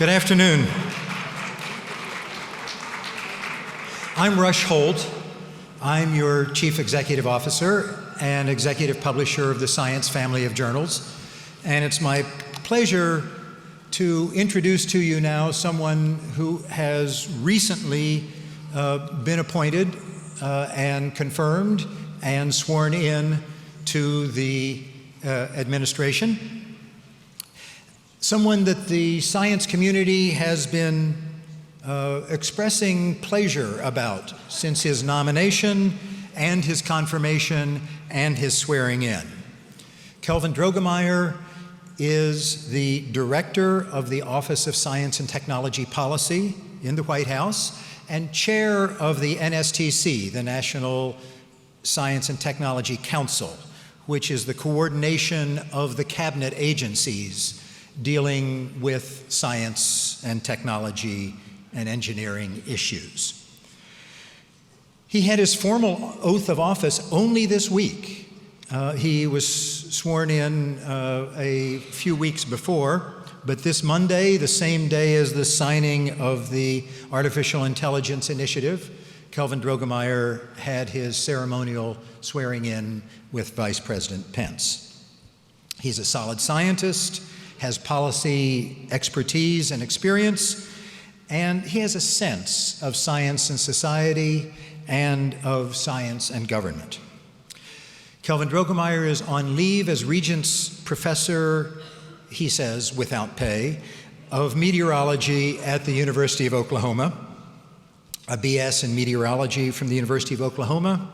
Good afternoon. I'm Rush Holt. I'm your Chief Executive Officer and Executive Publisher of the Science family of journals. And it's my pleasure to introduce to you now someone who has recently been appointed and confirmed and sworn in to the administration. Someone that the science community has been expressing pleasure about since his nomination and his confirmation and his swearing in. Kelvin Droegemeier is the Director of the Office of Science and Technology Policy in the White House and Chair of the NSTC, the National Science and Technology Council, which is the coordination of the cabinet agencies dealing with science and technology and engineering issues. He had his formal oath of office only this week. He was sworn in a few weeks before, but this Monday, the same day as the signing of the Artificial Intelligence Initiative, Kelvin Droegemeier had his ceremonial swearing in with Vice President Pence. He's a solid scientist, has policy expertise and experience, and he has a sense of science and society and of science and government. Kelvin Droegemeier is on leave as Regents Professor, he says, without pay, of meteorology at the University of Oklahoma, a BS in meteorology from the University of Oklahoma,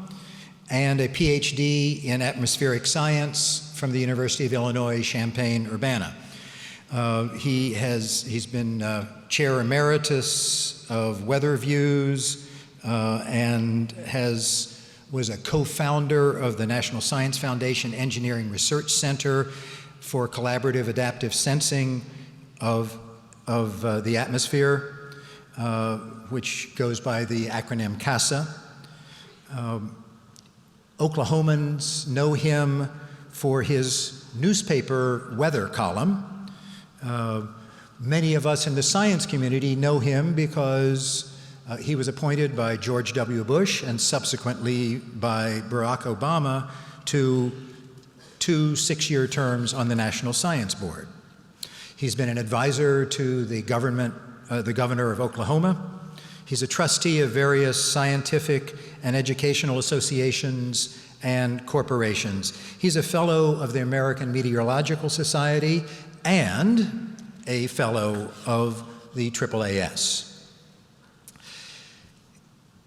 and a PhD in atmospheric science from the University of Illinois, Champaign-Urbana. He's been Chair Emeritus of Weather Views and was a co-founder of the National Science Foundation Engineering Research Center for Collaborative Adaptive Sensing of the atmosphere, which goes by the acronym CASA. Oklahomans know him for his newspaper weather column. Many of us in the science community know him because he was appointed by George W. Bush and subsequently by Barack Obama to 2 6-year terms on the National Science Board. He's been an advisor to the governor of Oklahoma. He's a trustee of various scientific and educational associations and corporations. He's a fellow of the American Meteorological Society and a fellow of the AAAS.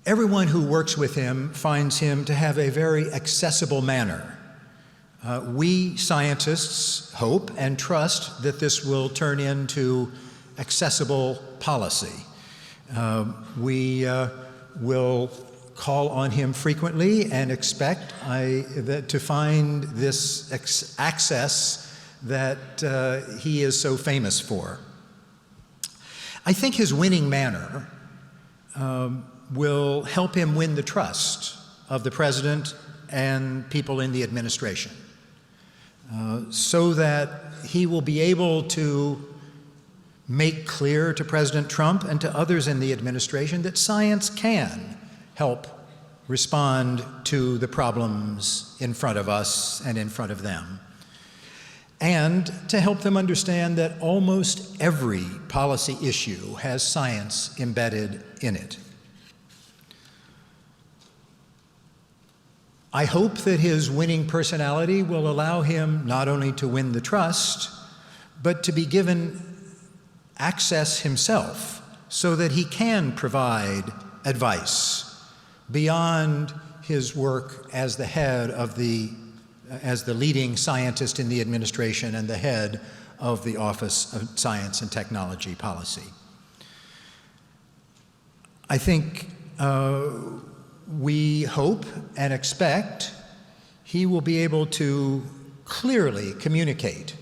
Everyone who works with him finds him to have a very accessible manner. We scientists hope and trust that this will turn into accessible policy. We will call on him frequently and expect to find this access that he is so famous for. I think his winning manner will help him win the trust of the president and people in the administration, so that he will be able to make clear to President Trump and to others in the administration that science can help respond to the problems in front of us and in front of them, and to help them understand that almost every policy issue has science embedded in it. I hope that his winning personality will allow him not only to win the trust, but to be given access himself so that he can provide advice beyond his work as the head of as the leading scientist in the administration and the head of the Office of Science and Technology Policy. I think we hope and expect he will be able to clearly communicate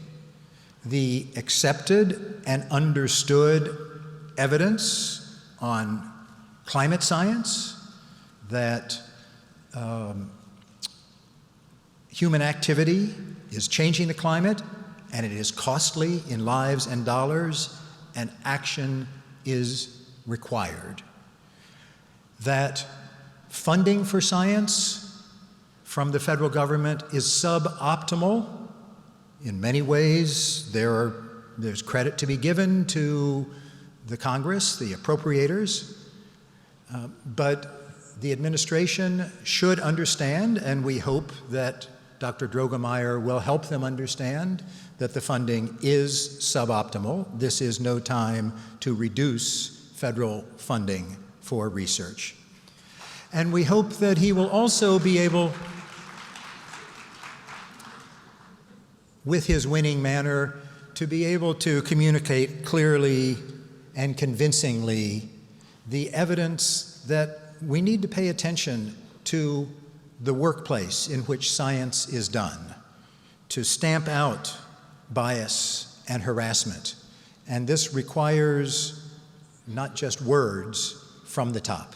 the accepted and understood evidence on climate science, that human activity is changing the climate, and it is costly in lives and dollars, and action is required. That funding for science from the federal government is suboptimal. In many ways, there's credit to be given to the Congress, the appropriators, but the administration should understand, and we hope that Dr. Droegemeier will help them understand, that the funding is suboptimal. This is no time to reduce federal funding for research. And we hope that he will also be able, with his winning manner, to be able to communicate clearly and convincingly the evidence that we need to pay attention to the workplace in which science is done, to stamp out bias and harassment. And this requires not just words from the top.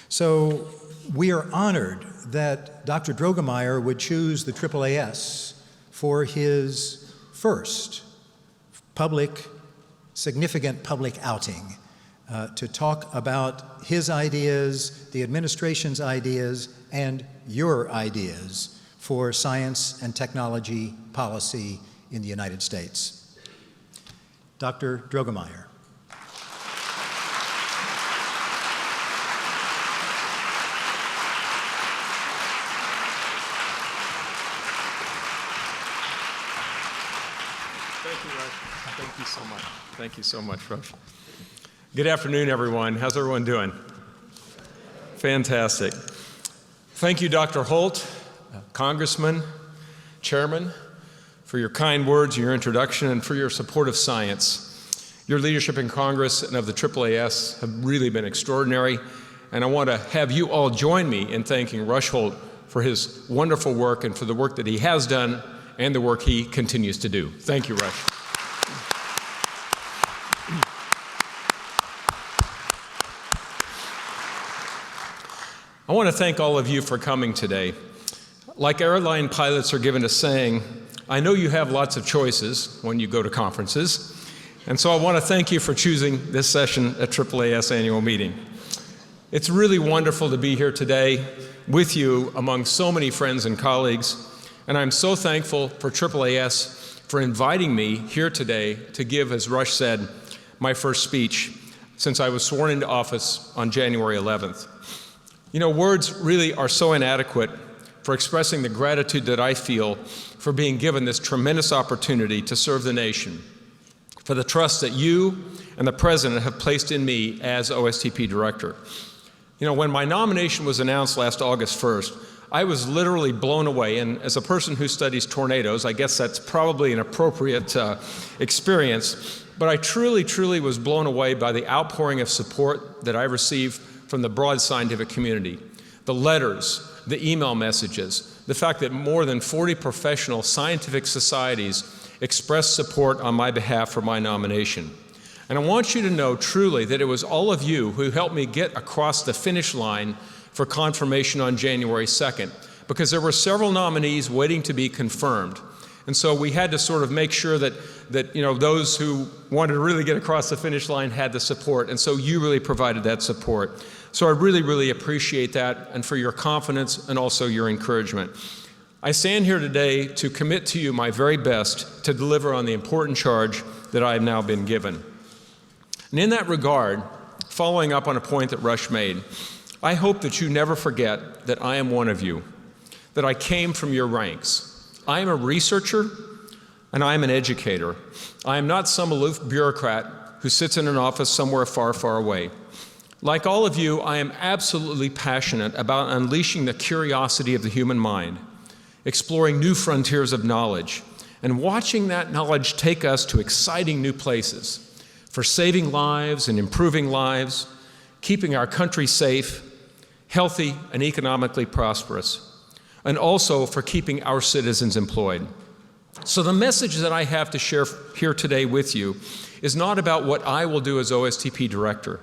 So we are honored that Dr. Droegemeier would choose the AAAS for his first significant public outing to talk about his ideas, the administration's ideas, and your ideas for science and technology policy in the United States. Dr. Droegemeier. Thank you, Rush. Thank you so much. Thank you so much, Rush. Good afternoon, everyone. How's everyone doing? Fantastic. Thank you, Dr. Holt, Congressman, Chairman, for your kind words, your introduction, and for your support of science. Your leadership in Congress and of the AAAS have really been extraordinary, and I want to have you all join me in thanking Rush Holt for his wonderful work and for the work that he has done and the work he continues to do. Thank you, Rush. I want to thank all of you for coming today. Like airline pilots are given a saying, I know you have lots of choices when you go to conferences, and so I want to thank you for choosing this session at AAAS Annual Meeting. It's really wonderful to be here today with you among so many friends and colleagues, and I'm so thankful for AAAS for inviting me here today to give, as Rush said, my first speech since I was sworn into office on January 11th. You know, words really are so inadequate for expressing the gratitude that I feel for being given this tremendous opportunity to serve the nation, for the trust that you and the President have placed in me as OSTP Director. You know, when my nomination was announced last August 1st, I was literally blown away, and as a person who studies tornadoes, I guess that's probably an appropriate experience, but I truly was blown away by the outpouring of support that I received from the broad scientific community. The letters, the email messages, the fact that more than 40 professional scientific societies expressed support on my behalf for my nomination. And I want you to know truly that it was all of you who helped me get across the finish line for confirmation on January 2nd, because there were several nominees waiting to be confirmed. And so we had to sort of make sure that you know, those who wanted to really get across the finish line had the support, and so you really provided that support. So I really appreciate that, and for your confidence and also your encouragement. I stand here today to commit to you my very best to deliver on the important charge that I have now been given. And in that regard, following up on a point that Rush made, I hope that you never forget that I am one of you, that I came from your ranks. I am a researcher and I am an educator. I am not some aloof bureaucrat who sits in an office somewhere far away. Like all of you, I am absolutely passionate about unleashing the curiosity of the human mind, exploring new frontiers of knowledge, and watching that knowledge take us to exciting new places for saving lives and improving lives, keeping our country safe, healthy, and economically prosperous, and also for keeping our citizens employed. So the message that I have to share here today with you is not about what I will do as OSTP Director,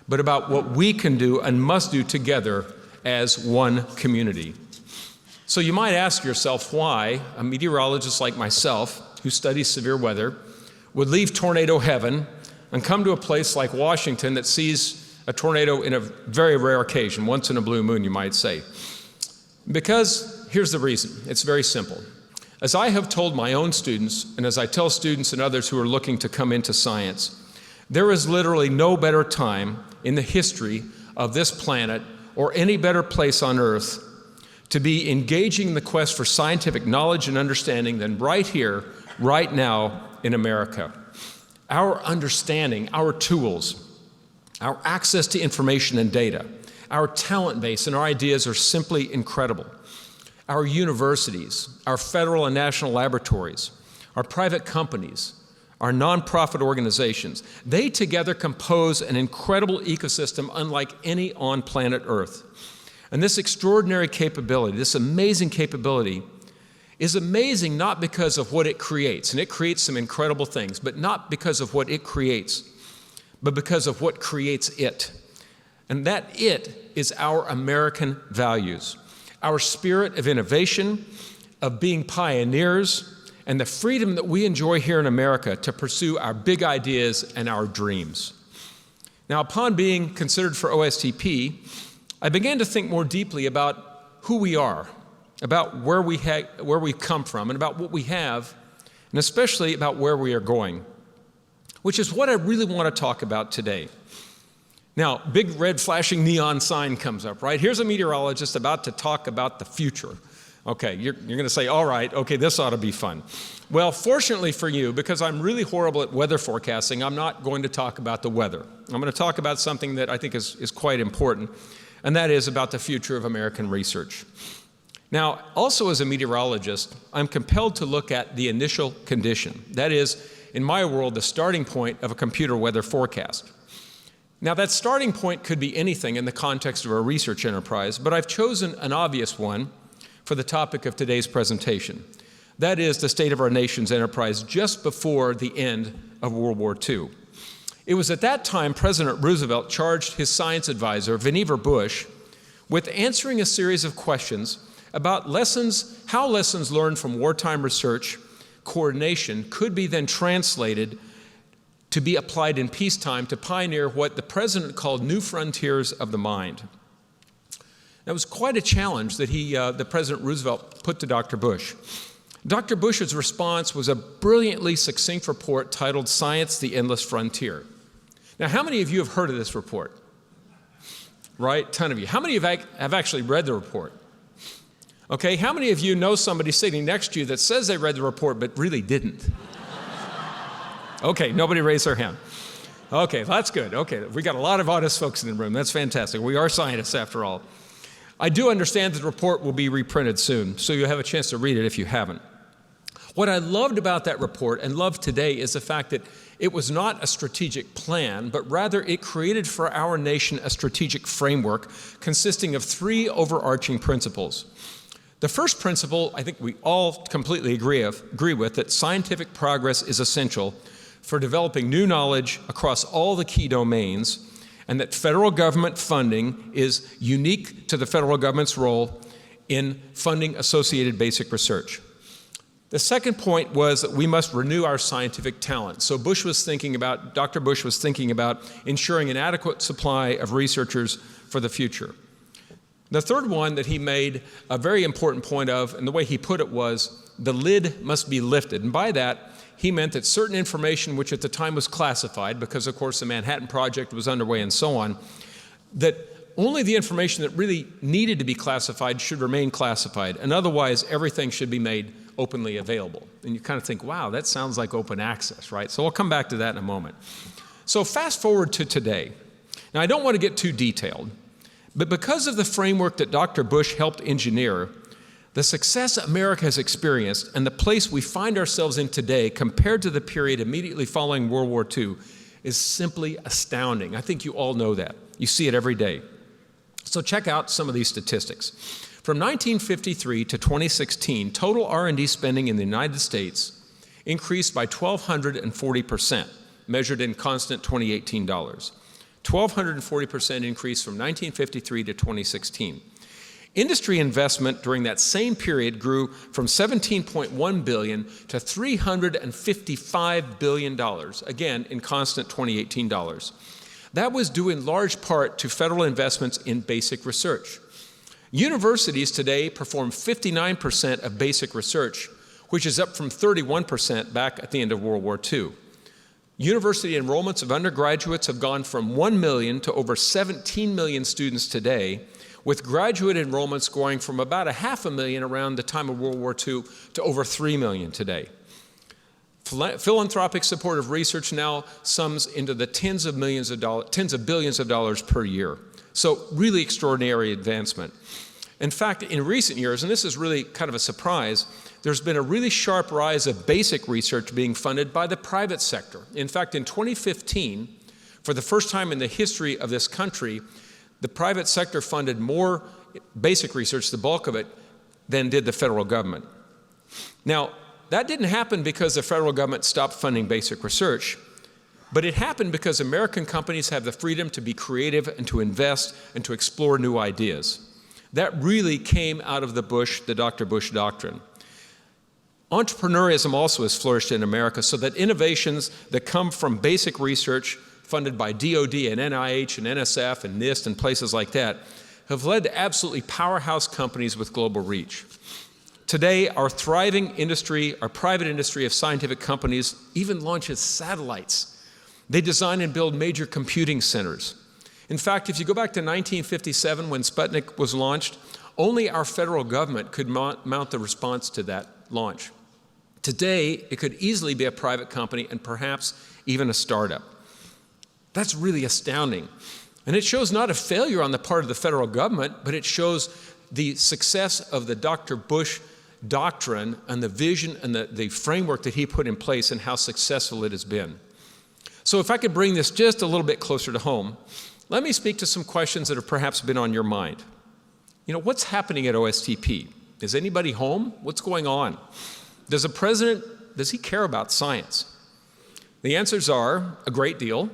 but about what we can do and must do together as one community. So you might ask yourself why a meteorologist like myself, who studies severe weather, would leave tornado heaven and come to a place like Washington that sees a tornado in a very rare occasion, once in a blue moon, you might say. Because here's the reason. It's very simple. As I have told my own students, and as I tell students and others who are looking to come into science, there is literally no better time in the history of this planet or any better place on Earth to be engaging in the quest for scientific knowledge and understanding than right here, right now in America. Our understanding, our tools, our access to information and data, our talent base and our ideas are simply incredible. Our universities, our federal and national laboratories, our private companies, our nonprofit organizations, they together compose an incredible ecosystem unlike any on planet Earth. And this extraordinary capability, this amazing capability, is amazing not because of what it creates, and it creates some incredible things, but not because of what it creates, but because of what creates it. And that it is our American values, our spirit of innovation, of being pioneers, and the freedom that we enjoy here in America to pursue our big ideas and our dreams. Now, upon being considered for OSTP, I began to think more deeply about who we are, about where we've come from, and about what we have, and especially about where we are going, which is what I really want to talk about today. Now, big red flashing neon sign comes up, right? Here's a meteorologist about to talk about the future. Okay, you're going to say, all right, okay, this ought to be fun. Well, fortunately for you, because I'm really horrible at weather forecasting, I'm not going to talk about the weather. I'm going to talk about something that I think is quite important, and that is about the future of American research. Now, also as a meteorologist, I'm compelled to look at the initial condition. That is, in my world, the starting point of a computer weather forecast. Now, that starting point could be anything in the context of a research enterprise, but I've chosen an obvious one for the topic of today's presentation. That is the state of our nation's enterprise just before the end of World War II. It was at that time President Roosevelt charged his science advisor, Vannevar Bush, with answering a series of questions about how lessons learned from wartime research coordination could be then translated to be applied in peacetime to pioneer what the president called new frontiers of the mind. That was quite a challenge that the President Roosevelt put to Dr. Bush. Dr. Bush's response was a brilliantly succinct report titled Science, the Endless Frontier. Now, how many of you have heard of this report? Right? A ton of you. How many of you have actually read the report? Okay, how many of you know somebody sitting next to you that says they read the report but really didn't? Okay, nobody raised their hand. Okay, that's good. Okay, we got a lot of honest folks in the room. That's fantastic. We are scientists after all. I do understand that the report will be reprinted soon, so you'll have a chance to read it if you haven't. What I loved about that report and love today is the fact that it was not a strategic plan, but rather it created for our nation a strategic framework consisting of 3 overarching principles. The first principle, I think we all completely agree with, that scientific progress is essential for developing new knowledge across all the key domains, and that federal government funding is unique to the federal government's role in funding associated basic research. The second point was that we must renew our scientific talent. So Dr. Bush was thinking about ensuring an adequate supply of researchers for the future. The third one that he made a very important point of, and the way he put it was, the lid must be lifted. And by that, he meant that certain information, which at the time was classified, because of course the Manhattan Project was underway and so on, that only the information that really needed to be classified should remain classified, and otherwise everything should be made openly available. And you kind of think, wow, that sounds like open access, right? So I'll come back to that in a moment. So fast forward to today. Now, I don't want to get too detailed, but because of the framework that Dr. Bush helped engineer, the success America has experienced and the place we find ourselves in today compared to the period immediately following World War II is simply astounding. I think you all know that. You see it every day. So check out some of these statistics. From 1953 to 2016, total R&D spending in the United States increased by 1,240%, measured in constant 2018 dollars. 1,240% increase from 1953 to 2016. Industry investment during that same period grew from $17.1 billion to $355 billion, again in constant 2018 dollars. That was due in large part to federal investments in basic research. Universities today perform 59% of basic research, which is up from 31% back at the end of World War II. University enrollments of undergraduates have gone from 1 million to over 17 million students today, with graduate enrollments going from about 500,000 around the time of World War II to over 3 million today. Philanthropic support of research now sums into the tens of billions of dollars per year. So really extraordinary advancement. In fact, in recent years, and this is really kind of a surprise, there's been a really sharp rise of basic research being funded by the private sector. In fact, in 2015, for the first time in the history of this country, the private sector funded more basic research, the bulk of it, than did the federal government. Now, that didn't happen because the federal government stopped funding basic research, but it happened because American companies have the freedom to be creative and to invest and to explore new ideas. That really came out of the Dr. Bush doctrine. Entrepreneurism also has flourished in America, so that innovations that come from basic research funded by DOD and NIH and NSF and NIST and places like that have led to absolutely powerhouse companies with global reach. Today, our thriving industry, our private industry of scientific companies even launches satellites. They design and build major computing centers. In fact, if you go back to 1957 when Sputnik was launched, only our federal government could mount the response to that launch. Today, it could easily be a private company and perhaps even a startup. That's really astounding. And it shows not a failure on the part of the federal government, but it shows the success of the Dr. Bush doctrine and the vision and the framework that he put in place and how successful it has been. So if I could bring this just a little bit closer to home, let me speak to some questions that have perhaps been on your mind. You know, what's happening at OSTP? Is anybody home? What's going on? Does the president, does he care about science? The answers are a great deal.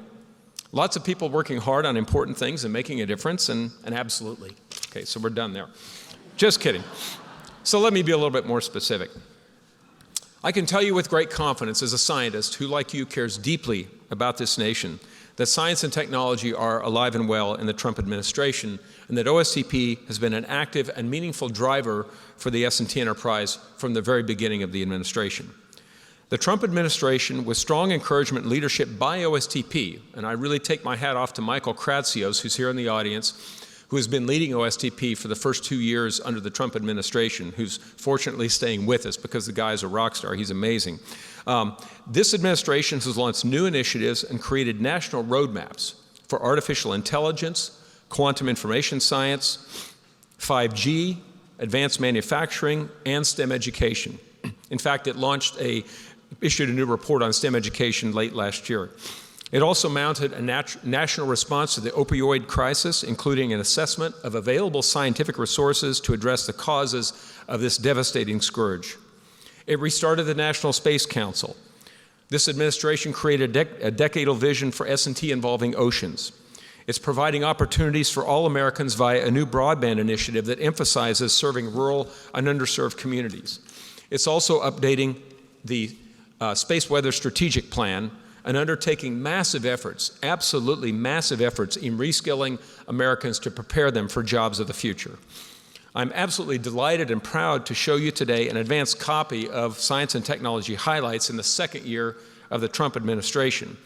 Lots of people working hard on important things and making a difference, and absolutely. Okay, so we're done there. Just kidding. So let me be a little bit more specific. I can tell you with great confidence as a scientist who, like you, cares deeply about this nation, that science and technology are alive and well in the Trump administration, and that OSTP has been an active and meaningful driver for the S&T enterprise from the very beginning of the administration. The Trump administration, with strong encouragement and leadership by OSTP, and I really take my hat off to Michael Kratsios, who's here in the audience, who has been leading OSTP for the first 2 years under the Trump administration, who's fortunately staying with us because the guy's a rock star. He's amazing. This administration has launched new initiatives and created national roadmaps for artificial intelligence, quantum information science, 5G, advanced manufacturing, and STEM education. In fact, it issued a new report on STEM education late last year. It also mounted a national response to the opioid crisis, including an assessment of available scientific resources to address the causes of this devastating scourge. It restarted the National Space Council. This administration created a decadal vision for S&T involving oceans. It's providing opportunities for all Americans via a new broadband initiative that emphasizes serving rural and underserved communities. It's also updating the Space Weather Strategic Plan and undertaking massive efforts, absolutely massive efforts in reskilling Americans to prepare them for jobs of the future. I'm absolutely delighted and proud to show you today an advanced copy of Science and Technology Highlights in the second year of the Trump administration.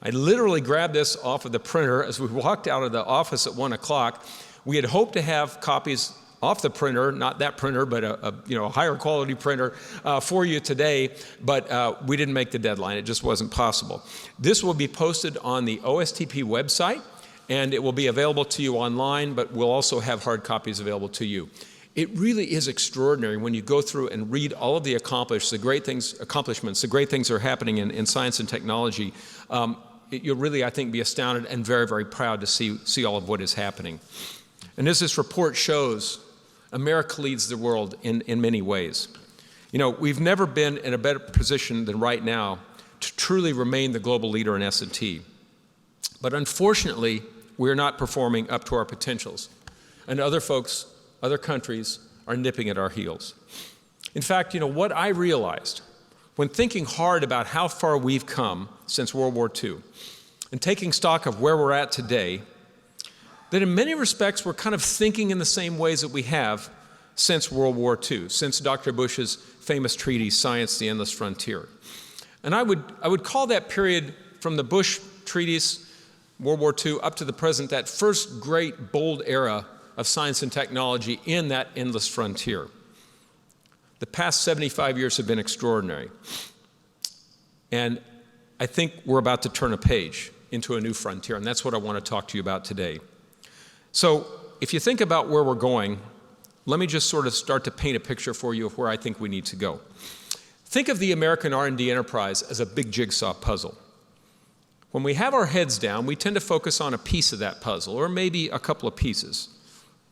I literally grabbed this off of the printer as we walked out of the office at 1 o'clock. We had hoped to have copies off the printer, not that printer, but a higher quality printer for you today, but we didn't make the deadline. It just wasn't possible. This will be posted on the OSTP website, and it will be available to you online, but we'll also have hard copies available to you. It really is extraordinary when you go through and read all of the accomplishments, the great things that are happening in science and technology. You'll really, I think, be astounded and very, very proud to see all of what is happening. And as this report shows, America leads the world in many ways. You know, we've never been in a better position than right now to truly remain the global leader in S&T. But unfortunately, we're not performing up to our potentials. And other folks other countries are nipping at our heels. In fact, what I realized when thinking hard about how far we've come since World War II and taking stock of where we're at today, that in many respects we're kind of thinking in the same ways that we have since World War II, since Dr. Bush's famous treaty, Science, the Endless Frontier. And I would call that period from the Bush treaties, World War II, up to the present, that first great, bold era of science and technology in that endless frontier. The past 75 years have been extraordinary. And I think we're about to turn a page into a new frontier, and that's what I want to talk to you about today. So if you think about where we're going, let me just sort of start to paint a picture for you of where I think we need to go. Think of the American R&D enterprise as a big jigsaw puzzle. When we have our heads down, we tend to focus on a piece of that puzzle, or maybe a couple of pieces,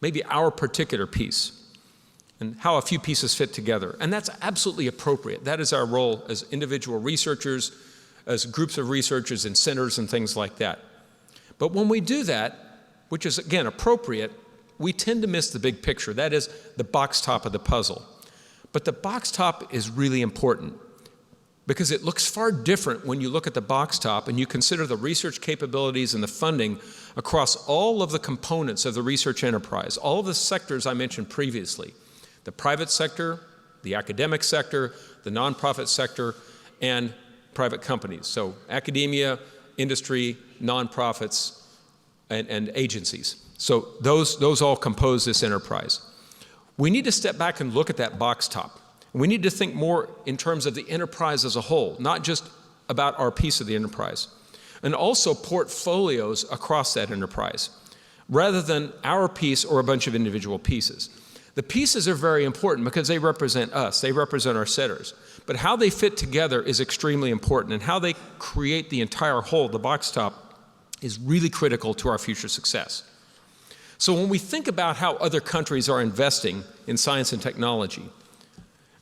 maybe our particular piece, and how a few pieces fit together. And that's absolutely appropriate. That is our role as individual researchers, as groups of researchers in centers and things like that. But when we do that, which is, again, appropriate, we tend to miss the big picture. That is the box top of the puzzle. But the box top is really important because it looks far different when you look at the box top and you consider the research capabilities and the funding across all of the components of the research enterprise, all of the sectors I mentioned previously, the private sector, the academic sector, the nonprofit sector, and private companies. So academia, industry, nonprofits, and agencies. So those all compose this enterprise. We need to step back and look at that box top. We need to think more in terms of the enterprise as a whole, not just about our piece of the enterprise, and also portfolios across that enterprise, rather than our piece or a bunch of individual pieces. The pieces are very important because they represent us, they represent our setters, but how they fit together is extremely important, and how they create the entire whole, the box top, is really critical to our future success. So when we think about how other countries are investing in science and technology,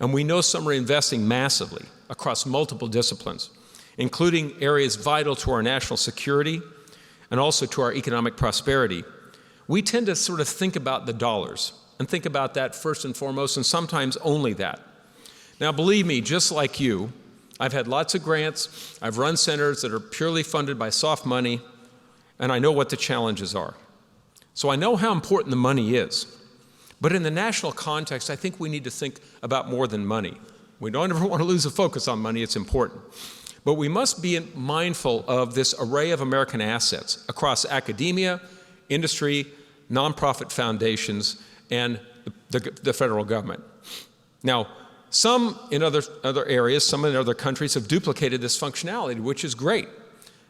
and we know some are investing massively across multiple disciplines, including areas vital to our national security and also to our economic prosperity, we tend to sort of think about the dollars and think about that first and foremost, and sometimes only that. Now, believe me, just like you, I've had lots of grants, I've run centers that are purely funded by soft money, and I know what the challenges are. So I know how important the money is. But in the national context, I think we need to think about more than money. We don't ever want to lose the focus on money, it's important. But we must be mindful of this array of American assets across academia, industry, nonprofit foundations, and the federal government. Now, some in other areas, some in other countries have duplicated this functionality, which is great.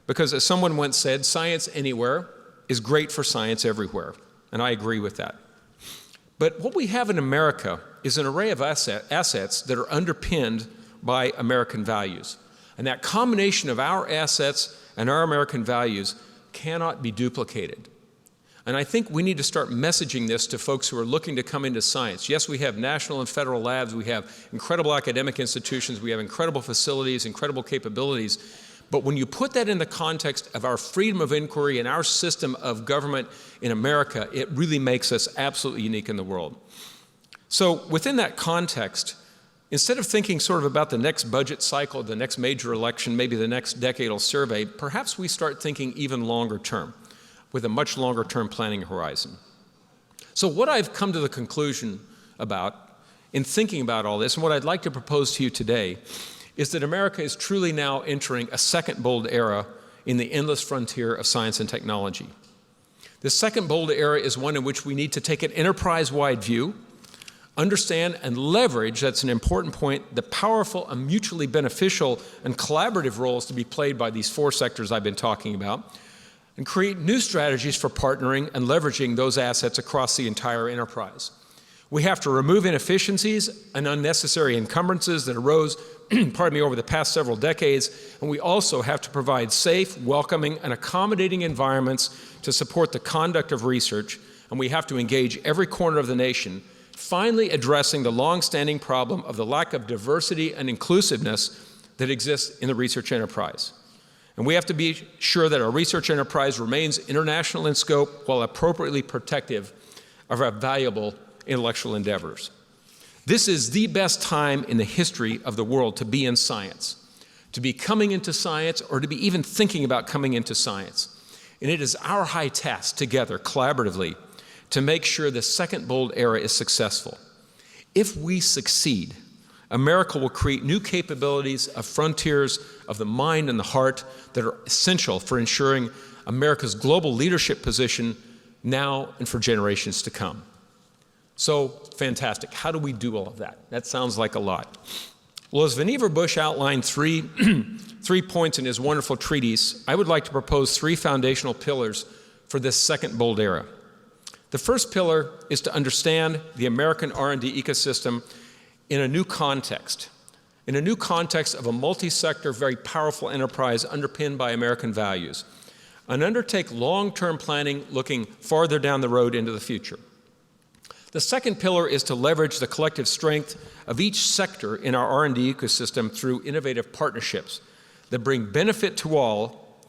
Because as someone once said, science anywhere is great for science everywhere. And I agree with that. But what we have in America is an array of assets that are underpinned by American values. And that combination of our assets and our American values cannot be duplicated. And I think we need to start messaging this to folks who are looking to come into science. Yes, we have national and federal labs, we have incredible academic institutions, we have incredible facilities, incredible capabilities. But when you put that in the context of our freedom of inquiry and our system of government in America, it really makes us absolutely unique in the world. So within that context, instead of thinking sort of about the next budget cycle, the next major election, maybe the next decadal survey, perhaps we start thinking even longer term, with a much longer term planning horizon. So what I've come to the conclusion about in thinking about all this, and what I'd like to propose to you today, is that America is truly now entering a second bold era in the endless frontier of science and technology. This second bold era is one in which we need to take an enterprise-wide view, understand and leverage, that's an important point, the powerful and mutually beneficial and collaborative roles to be played by these four sectors I've been talking about, and create new strategies for partnering and leveraging those assets across the entire enterprise. We have to remove inefficiencies and unnecessary encumbrances that arose over the past several decades, and we also have to provide safe, welcoming, and accommodating environments to support the conduct of research, and we have to engage every corner of the nation, finally addressing the long-standing problem of the lack of diversity and inclusiveness that exists in the research enterprise. And we have to be sure that our research enterprise remains international in scope while appropriately protective of our valuable intellectual endeavors. This is the best time in the history of the world to be in science, to be coming into science, or to be even thinking about coming into science. And it is our high task together, collaboratively, to make sure the second bold era is successful. If we succeed, America will create new capabilities of frontiers of the mind and the heart that are essential for ensuring America's global leadership position now and for generations to come. So, fantastic. How do we do all of that? That sounds like a lot. Well, as Vannevar Bush outlined three points in his wonderful treatise, I would like to propose three foundational pillars for this second bold era. The first pillar is to understand the American R&D ecosystem in a new context of a multi-sector, very powerful enterprise underpinned by American values, and undertake long-term planning looking farther down the road into the future. The second pillar is to leverage the collective strength of each sector in our R&D ecosystem through innovative partnerships that bring benefit to all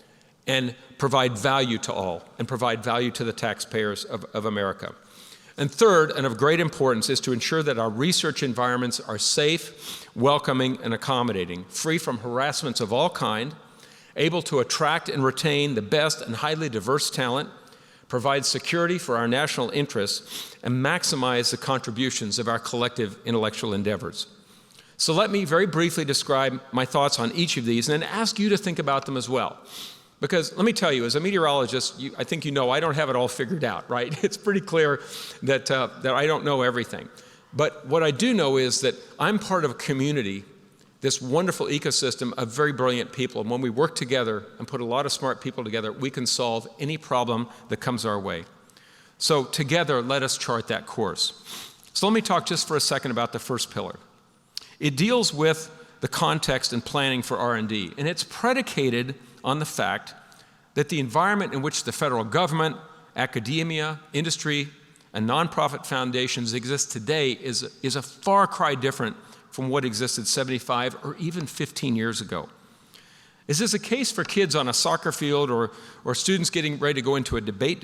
and provide value to all, and provide value to the taxpayers of America. And third, and of great importance, is to ensure that our research environments are safe, welcoming, and accommodating, free from harassments of all kind, able to attract and retain the best and highly diverse talent, provide security for our national interests, and maximize the contributions of our collective intellectual endeavors. So let me very briefly describe my thoughts on each of these and then ask you to think about them as well. Because let me tell you, as a meteorologist, I think you know I don't have it all figured out, right? It's pretty clear that I don't know everything. But what I do know is that I'm part of a community, this wonderful ecosystem of very brilliant people. And when we work together and put a lot of smart people together, we can solve any problem that comes our way. So together, let us chart that course. So let me talk just for a second about the first pillar. It deals with the context and planning for R&D, and it's predicated on the fact that the environment in which the federal government, academia, industry, and nonprofit foundations exist today is a far cry different from what existed 75 or even 15 years ago. Is this a case for kids on a soccer field or students getting ready to go into a debate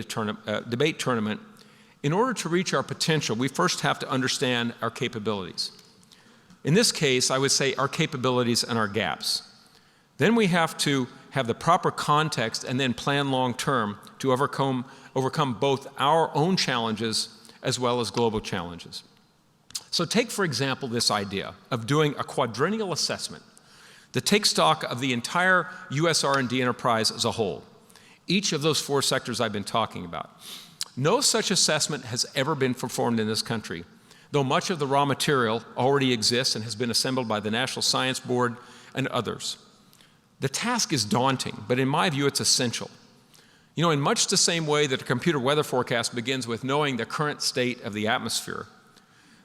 tournament? In order to reach our potential, we first have to understand our capabilities. In this case, I would say our capabilities and our gaps. Then we have to have the proper context and then plan long-term to overcome both our own challenges as well as global challenges. So take, for example, this idea of doing a quadrennial assessment that takes stock of the entire U.S. R&D enterprise as a whole, each of those four sectors I've been talking about. No such assessment has ever been performed in this country, though much of the raw material already exists and has been assembled by the National Science Board and others. The task is daunting, but in my view, it's essential. You know, in much the same way that a computer weather forecast begins with knowing the current state of the atmosphere,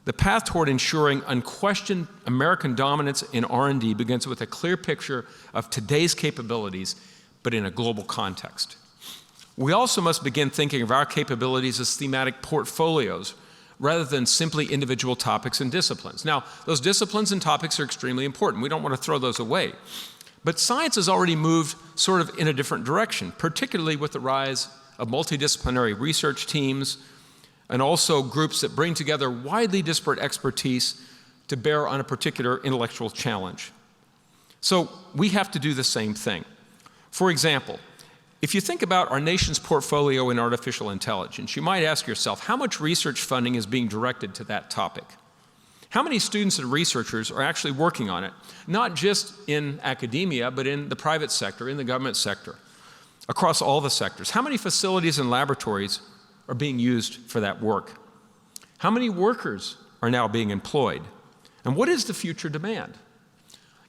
the path toward ensuring unquestioned American dominance in R&D begins with a clear picture of today's capabilities, but in a global context. We also must begin thinking of our capabilities as thematic portfolios, rather than simply individual topics and disciplines. Now, those disciplines and topics are extremely important. We don't want to throw those away. But science has already moved sort of in a different direction, particularly with the rise of multidisciplinary research teams and also groups that bring together widely disparate expertise to bear on a particular intellectual challenge. So we have to do the same thing. For example, if you think about our nation's portfolio in artificial intelligence, you might ask yourself, how much research funding is being directed to that topic? How many students and researchers are actually working on it, not just in academia, but in the private sector, in the government sector, across all the sectors? How many facilities and laboratories are being used for that work? How many workers are now being employed? And what is the future demand?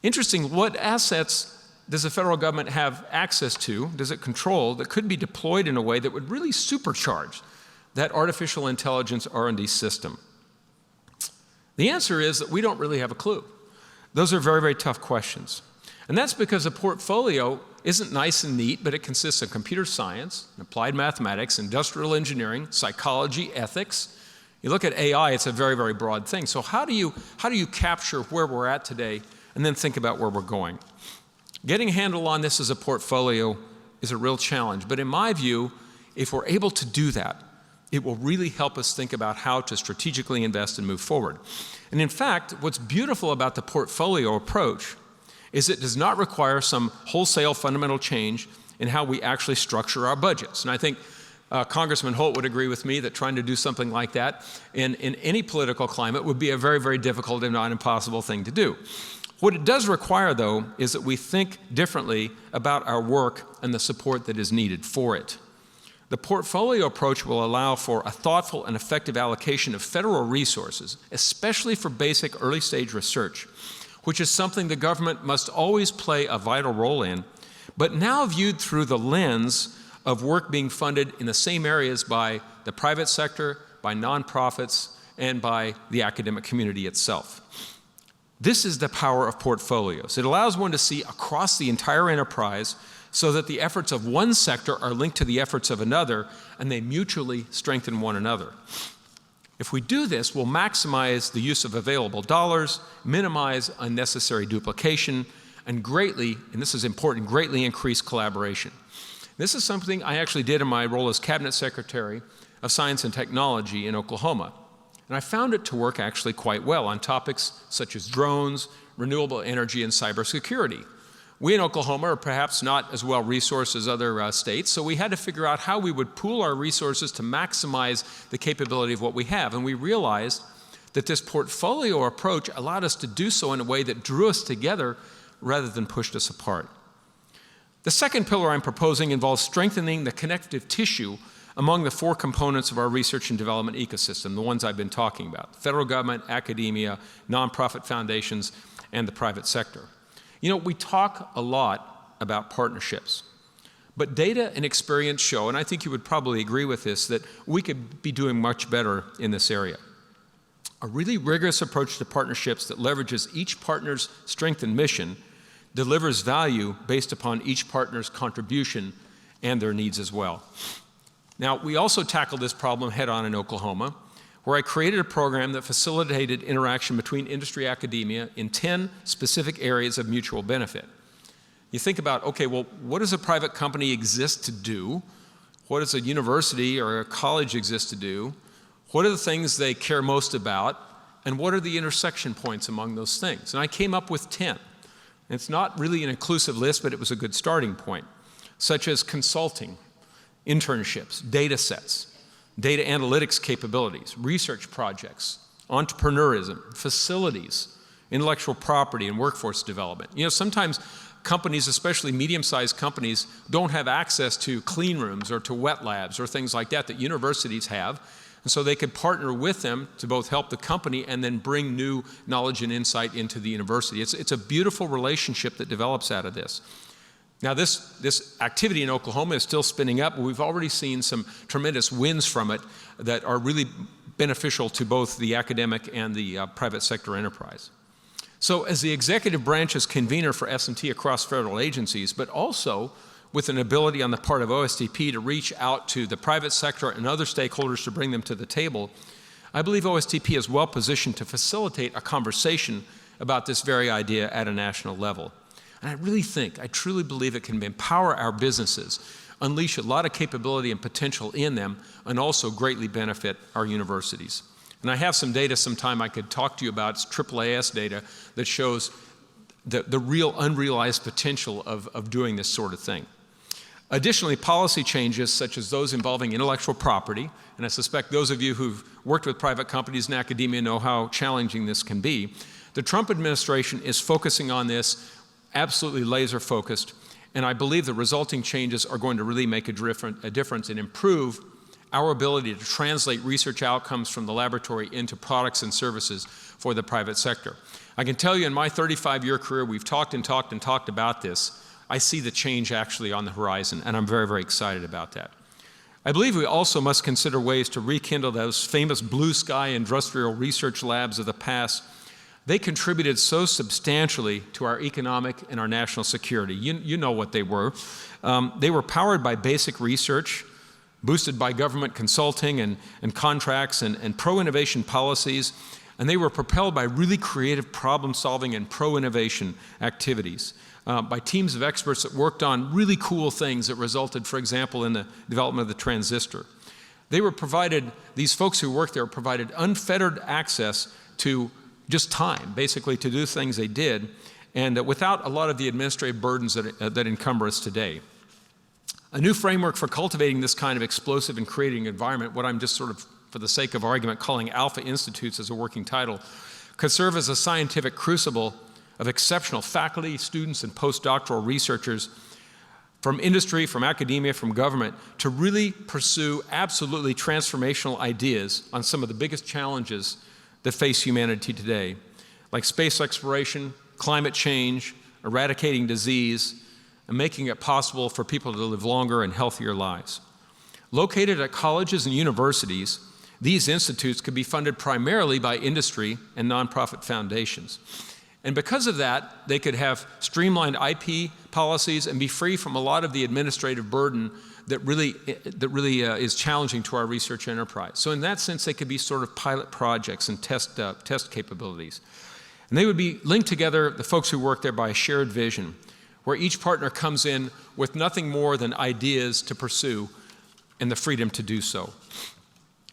Interesting, what assets does the federal government have access to, does it control, that could be deployed in a way that would really supercharge that artificial intelligence R&D system? The answer is that we don't really have a clue. Those are very, very tough questions. And that's because a portfolio isn't nice and neat, but it consists of computer science, applied mathematics, industrial engineering, psychology, ethics. You look at AI, it's a very, very broad thing. So how do you capture where we're at today and then think about where we're going? Getting a handle on this as a portfolio is a real challenge. But in my view, if we're able to do that, it will really help us think about how to strategically invest and move forward. And in fact, what's beautiful about the portfolio approach is it does not require some wholesale fundamental change in how we actually structure our budgets. And I think Congressman Holt would agree with me that trying to do something like that in any political climate would be a very, very difficult and not impossible thing to do. What it does require, though, is that we think differently about our work and the support that is needed for it. The portfolio approach will allow for a thoughtful and effective allocation of federal resources, especially for basic early-stage research, which is something the government must always play a vital role in, but now viewed through the lens of work being funded in the same areas by the private sector, by nonprofits, and by the academic community itself. This is the power of portfolios. It allows one to see across the entire enterprise so that the efforts of one sector are linked to the efforts of another, and they mutually strengthen one another. If we do this, we'll maximize the use of available dollars, minimize unnecessary duplication, and greatly, and this is important, greatly increase collaboration. This is something I actually did in my role as Cabinet Secretary of Science and Technology in Oklahoma. And I found it to work actually quite well on topics such as drones, renewable energy, and cybersecurity. We in Oklahoma are perhaps not as well resourced as other states, so we had to figure out how we would pool our resources to maximize the capability of what we have. And we realized that this portfolio approach allowed us to do so in a way that drew us together rather than pushed us apart. The second pillar I'm proposing involves strengthening the connective tissue among the four components of our research and development ecosystem, the ones I've been talking about: federal government, academia, nonprofit foundations, and the private sector. You know, we talk a lot about partnerships, but data and experience show, and I think you would probably agree with this, that we could be doing much better in this area. A really rigorous approach to partnerships that leverages each partner's strength and mission delivers value based upon each partner's contribution and their needs as well. Now, we also tackled this problem head-on in Oklahoma, where I created a program that facilitated interaction between industry and academia in 10 specific areas of mutual benefit. You think about, okay, well, what does a private company exist to do? What does a university or a college exist to do? What are the things they care most about? And what are the intersection points among those things? And I came up with 10. It's not really an inclusive list, but it was a good starting point, such as consulting, internships, data sets, data analytics capabilities, research projects, entrepreneurism, facilities, intellectual property, and workforce development. You know, sometimes companies, especially medium-sized companies, don't have access to clean rooms or to wet labs or things like that universities have. And so they could partner with them to both help the company and then bring new knowledge and insight into the university. It's a beautiful relationship that develops out of this. Now, this activity in Oklahoma is still spinning up. We've already seen some tremendous wins from it that are really beneficial to both the academic and the private sector enterprise. So as the executive branch's convener for S&T across federal agencies, but also with an ability on the part of OSTP to reach out to the private sector and other stakeholders to bring them to the table, I believe OSTP is well positioned to facilitate a conversation about this very idea at a national level. And I truly believe it can empower our businesses, unleash a lot of capability and potential in them, and also greatly benefit our universities. And I have some data sometime I could talk to you about. It's AAAS data that shows the real unrealized potential of doing this sort of thing. Additionally, policy changes such as those involving intellectual property, and I suspect those of you who've worked with private companies and academia know how challenging this can be. The Trump administration is focusing on this, absolutely laser focused, and I believe the resulting changes are going to really make a difference and improve our ability to translate research outcomes from the laboratory into products and services for the private sector. I can tell you in my 35-year career, we've talked and talked and talked about this. I see the change actually on the horizon, and I'm very, very excited about that. I believe we also must consider ways to rekindle those famous blue sky industrial research labs of the past. They contributed so substantially to our economic and our national security. You know what they were. They were powered by basic research, boosted by government consulting and contracts and pro-innovation policies, and they were propelled by really creative problem-solving and pro-innovation activities, by teams of experts that worked on really cool things that resulted, for example, in the development of the transistor. these folks who worked there were provided unfettered access to just time, basically to do things they did, and without a lot of the administrative burdens that encumber us today. A new framework for cultivating this kind of explosive and creating environment, what I'm just sort of, for the sake of argument, calling Alpha Institutes as a working title, could serve as a scientific crucible of exceptional faculty, students, and postdoctoral researchers from industry, from academia, from government, to really pursue absolutely transformational ideas on some of the biggest challenges that face humanity today, like space exploration, climate change, eradicating disease, and making it possible for people to live longer and healthier lives. Located at colleges and universities, these institutes could be funded primarily by industry and nonprofit foundations. And because of that, they could have streamlined IP policies and be free from a lot of the administrative burden that really is challenging to our research enterprise. So in that sense, they could be sort of pilot projects and test capabilities. And they would be linked together, the folks who work there, by a shared vision, where each partner comes in with nothing more than ideas to pursue and the freedom to do so.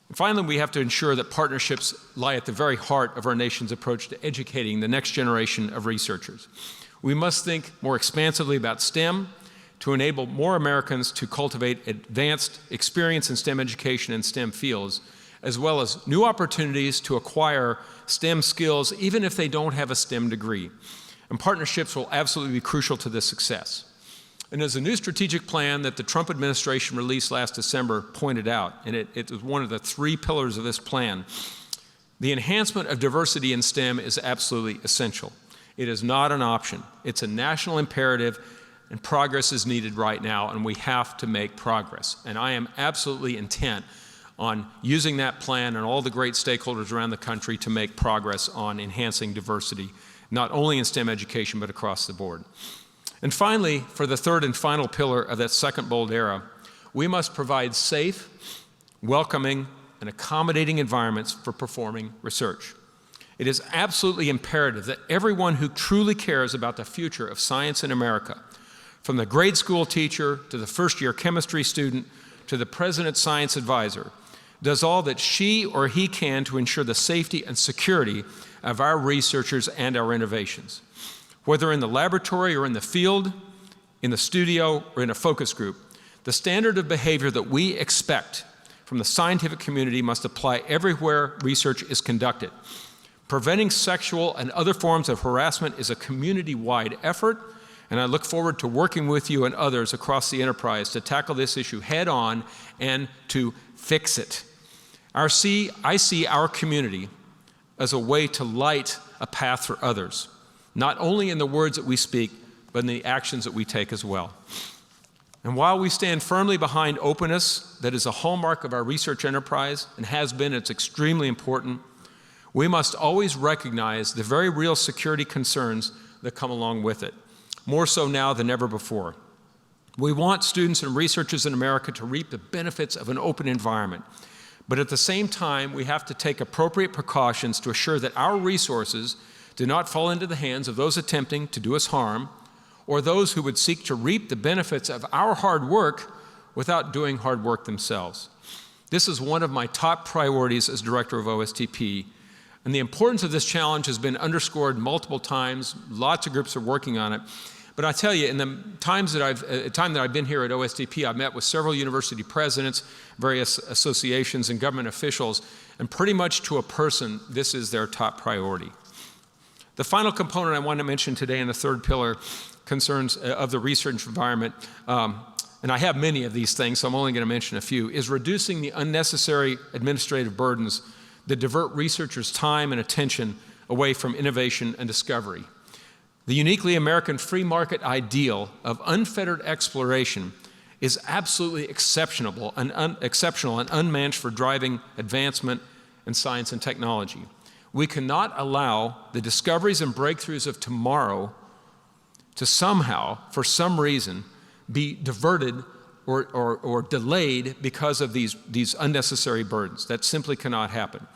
And finally, we have to ensure that partnerships lie at the very heart of our nation's approach to educating the next generation of researchers. We must think more expansively about STEM to enable more Americans to cultivate advanced experience in STEM education and STEM fields, as well as new opportunities to acquire STEM skills even if they don't have a STEM degree. And partnerships will absolutely be crucial to this success. And as a new strategic plan that the Trump administration released last December pointed out, and it was one of the 3 pillars of this plan, the enhancement of diversity in STEM is absolutely essential. It is not an option. It's a national imperative, and progress is needed right now, and we have to make progress. And I am absolutely intent on using that plan and all the great stakeholders around the country to make progress on enhancing diversity, not only in STEM education, but across the board. And finally, for the third and final pillar of that second bold era, we must provide safe, welcoming, and accommodating environments for performing research. It is absolutely imperative that everyone who truly cares about the future of science in America, from the grade school teacher to the first-year chemistry student to the president's science advisor, does all that she or he can to ensure the safety and security of our researchers and our innovations. Whether in the laboratory or in the field, in the studio or in a focus group, the standard of behavior that we expect from the scientific community must apply everywhere research is conducted. Preventing sexual and other forms of harassment is a community-wide effort, and I look forward to working with you and others across the enterprise to tackle this issue head-on and to fix it. I see our community as a way to light a path for others, not only in the words that we speak, but in the actions that we take as well. And while we stand firmly behind openness, that is a hallmark of our research enterprise and has been, it's extremely important, we must always recognize the very real security concerns that come along with it, more so now than ever before. We want students and researchers in America to reap the benefits of an open environment, but at the same time, we have to take appropriate precautions to assure that our resources do not fall into the hands of those attempting to do us harm, or those who would seek to reap the benefits of our hard work without doing hard work themselves. This is one of my top priorities as director of OSTP, and the importance of this challenge has been underscored multiple times. Lots of groups are working on it. But I tell you, in the time that I've been here at OSTP, I've met with several university presidents, various associations, and government officials, and pretty much to a person, this is their top priority. The final component I want to mention today in the third pillar concerns of the research environment, and I have many of these things, so I'm only going to mention a few, is reducing the unnecessary administrative burdens that divert researchers' time and attention away from innovation and discovery. The uniquely American free market ideal of unfettered exploration is absolutely exceptional and unmatched for driving advancement in science and technology. We cannot allow the discoveries and breakthroughs of tomorrow to somehow, for some reason, be diverted or delayed because of these unnecessary burdens. That simply cannot happen.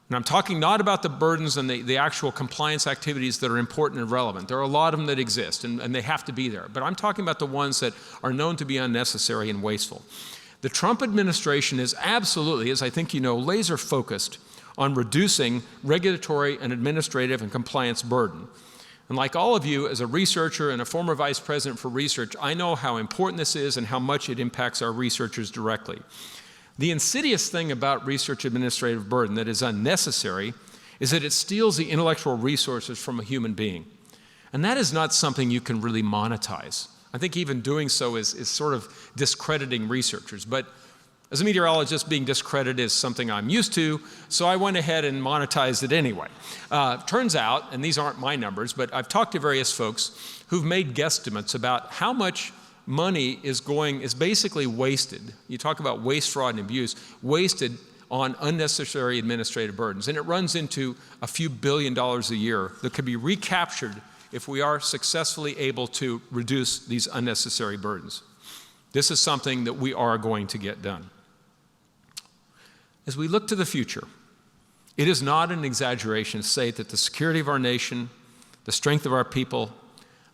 And I'm talking not about the burdens and the actual compliance activities that are important and relevant. There are a lot of them that exist, and they have to be there. But I'm talking about the ones that are known to be unnecessary and wasteful. The Trump administration is absolutely, as I think you know, laser focused on reducing regulatory and administrative and compliance burden. And like all of you, as a researcher and a former vice president for research, I know how important this is and how much it impacts our researchers directly. The insidious thing about research administrative burden that is unnecessary is that it steals the intellectual resources from a human being. And that is not something you can really monetize. I think even doing so is sort of discrediting researchers. But as a meteorologist, being discredited is something I'm used to, so I went ahead and monetized it anyway. Turns out, and these aren't my numbers, but I've talked to various folks who've made guesstimates about how much money is basically wasted. You talk about waste, fraud, and abuse, wasted on unnecessary administrative burdens. And it runs into a few $billion a year that could be recaptured if we are successfully able to reduce these unnecessary burdens. This is something that we are going to get done. As we look to the future, it is not an exaggeration to say that the security of our nation, the strength of our people,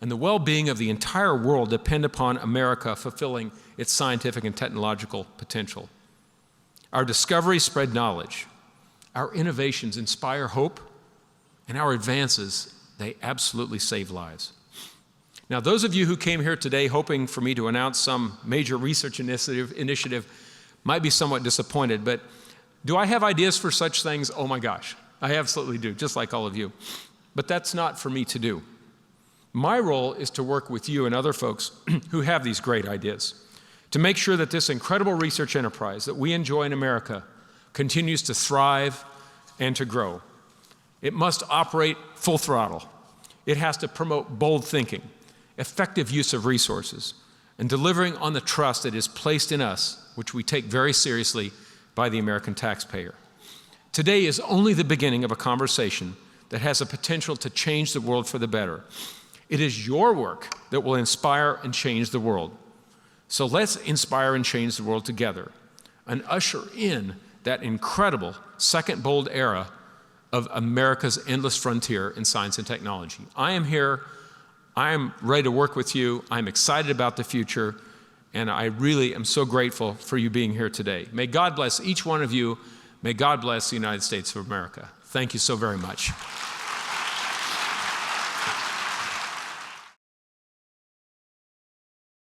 and the well-being of the entire world depend upon America fulfilling its scientific and technological potential. Our discoveries spread knowledge, our innovations inspire hope, and our advances, they absolutely save lives. Now, those of you who came here today hoping for me to announce some major research initiative might be somewhat disappointed, but do I have ideas for such things? Oh my gosh, I absolutely do, just like all of you. But that's not for me to do. My role is to work with you and other folks who have these great ideas, to make sure that this incredible research enterprise that we enjoy in America continues to thrive and to grow. It must operate full throttle. It has to promote bold thinking, effective use of resources, and delivering on the trust that is placed in us, which we take very seriously by the American taxpayer. Today is only the beginning of a conversation that has the potential to change the world for the better. It is your work that will inspire and change the world. So let's inspire and change the world together and usher in that incredible second bold era of America's endless frontier in science and technology. I am here. I am ready to work with you. I'm excited about the future, and I really am so grateful for you being here today. May God bless each one of you. May God bless the United States of America. Thank you so very much.